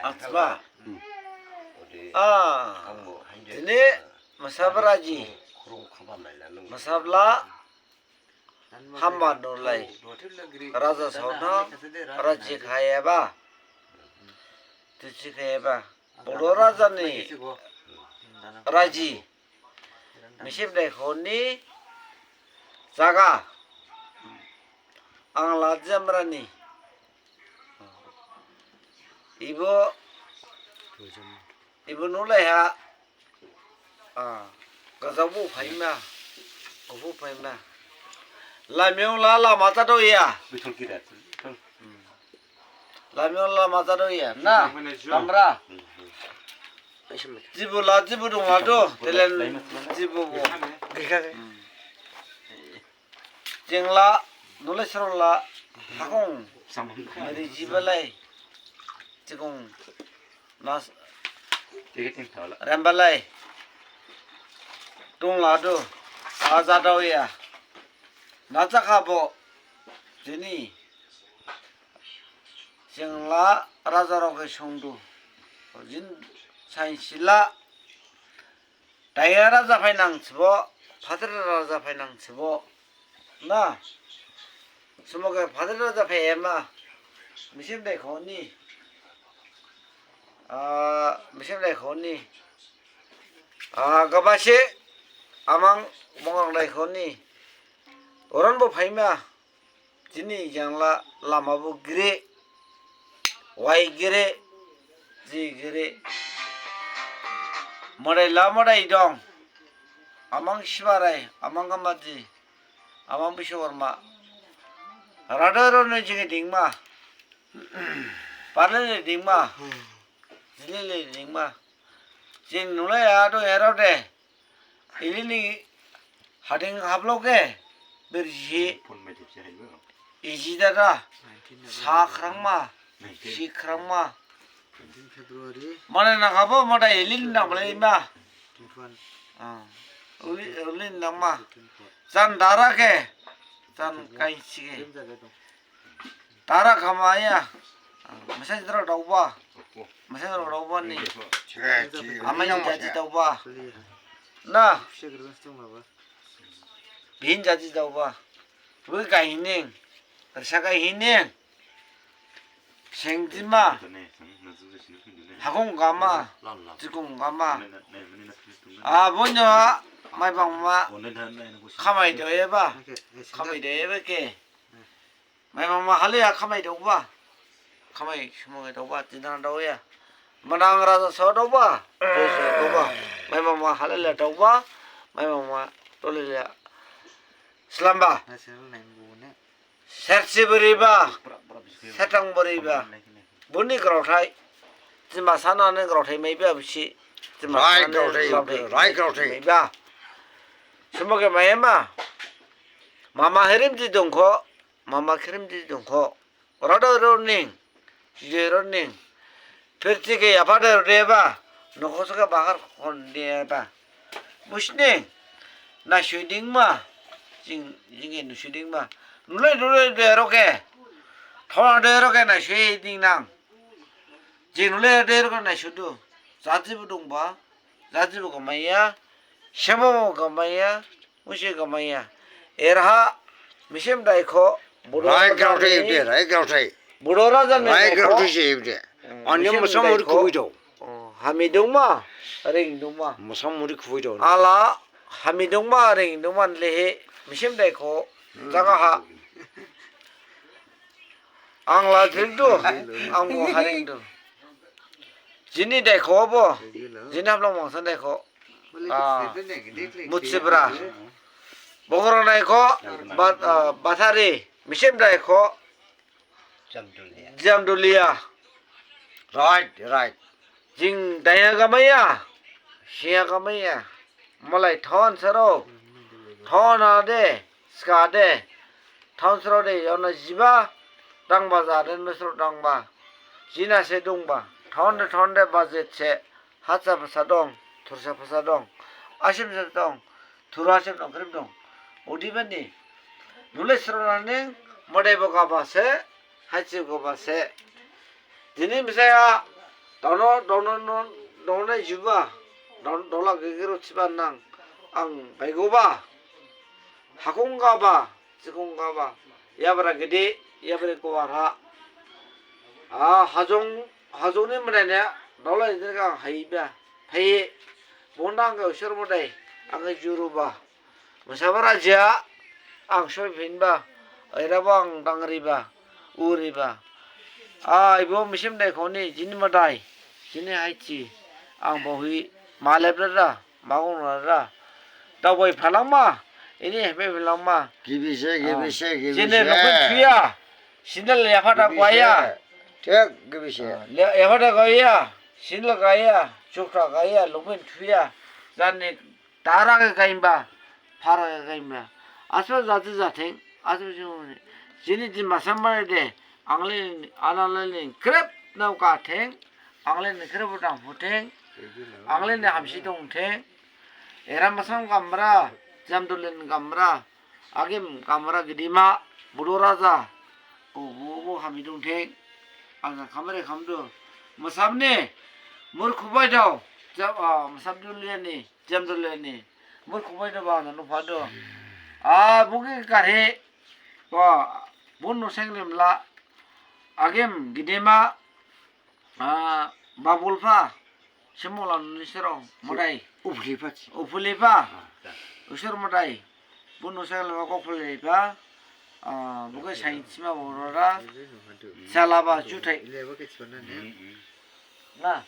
아츠마. 아, ini masabaraji, masabla hamba nolai. Raja sauna, raja kaya ba, tuci kaya ba. Bodo raja ni, raji. Misip deh koni, jaga. Ang lajam rani. Ibu nolai ha. Gazabu paima, gazabu paima. Lamiong la mata do ya. Lamiong la mata do ya. Na, kamera. Jibu dong ado, telen jibu bo. Jengla, nolai serola, hakong. Meri jibalai, jengong nas. Rembalai, dong lado, azadau ya. Nazakabo, jeni, jengla raja roke shongdu, jin sainshila, daya raja painang cibo, padre raja painang cibo, na, semoga padre raja paima, misim deh koni. Mesin dai khoni gabase amang mongang dai khoni oran bo phaima jini jangla lama bo gire wai gire ji gire modai la modai dong amang shibarai amang gamadi amang bishwarma radaro ne jingi dingma parle dingma Jilili dingma, jing nulai ado erode, ini hading habloke berji, iji dada, sakrama, sikrama, mana nak apa, mana ilin nak beli ma, ulin nak ma, san dara ke, san kai sih, dara kamaya, masa jera doa. Masih orang apa ni? Aman yang jadi tahu apa? Nah, bin jadi tahu apa? Bukan kahining, tersangka kahining, sengtima, hakung gama, cikung gama. Punya, mai bang ma, kamai doa apa? Kamai doa apa ke? Mai bang ma halia kamai doa apa? Kamai semua doa apa? Tidak doa ya. Menang rasa sodo ba, doa ba. Mai mama halal doa ba, mai mama tolil ya. Selamba. Sersi beriba, setang beriba. Buni kerotai, cuma sana ne kerotai mai ba bisi. Rai kerotai. Ba. Semua ke mai ma. Mama herim di dongko, mama kirim di dongko. Rada running, jero running. Pergi ke apa dah reba, nukosnya bakar konde apa, musne, na shooting mah, jingin shooting mah, nulai deroke, thora deroke na shooting nang, jing nulai deroke na shootu, zati budung ba, zati bukan maya, siapa bukan maya, musik bukan maya, erha, misim daiko, Rai kerautai, budora rai 아니 무슨 우리 구이죠. 하미동마 링동마 무슨 우리 구이죠. 알라 하미동마 링동만 레해 미심데코 자가하 앙라 들도 앙고 하링도 지니데코 보 지납로 몽선데코 무츠브라 보거라이코 바사리 미심데코 잠돌리아 Right. Jing daya gamaya, shia gamaya, malai thon saro, thon ade, skade, thon saro de yona jiba, dang baza den mesro dang ba, jina se dong ba, thon de bazet se, hatsa pasadong, tursa pasadong, ashim se dong, turashim dong krim dong, odi bani, nule saro nane, modai boga ba se, hatsi boga ba se. Jadi misalnya 너네 주봐 너라 그게로 집안낭 앙 배고봐 학원 가봐 야브라 그디 야브레 고와라 아 하종이 뭐냐 너라 이들가 하이바 페이 본당가 셔르모다이 앙이 주루바 무사바라지야 앙 쇼빈바 에라방 당리바 우리바 아 이거 미심데 코니 진마다이 진네 하이치 앙 보히 말레브라 마고나라 다보이 팔랑마 이니 헤베 팔랑마 기비세 진네 로큰 튀야 신들 야파다 과야 tek 기비세 야파다 과야 신라 가야 쪽타 가야 로큰 튀야 잔네 다라가 가임바 파라가 가임바 아서 자트자탱 아서 좀 진이지 마삼마데 앙레 아날레 크랩 나우카 탱 앙레 크랩보다 보탱 앙레 함시동 탱 에라마삼 감라 잠돌렌 감라 아김 감라 기디마 부로라자 오고 하미동 탱 아가 카메라 감도 마삼네 몰쿠바이도 자 마삼돌레니 잠돌레니 몰쿠바이도 바나 노파도 아 보게 가해 와 본노 생림라 아겜 기데마 아 바불파 시몰란 니스로 모다이 우플리파치 우플리파 우스르 모다이 본노 생림마 코플리파 아 보게 사인치마 보러라 살라바 주타이 나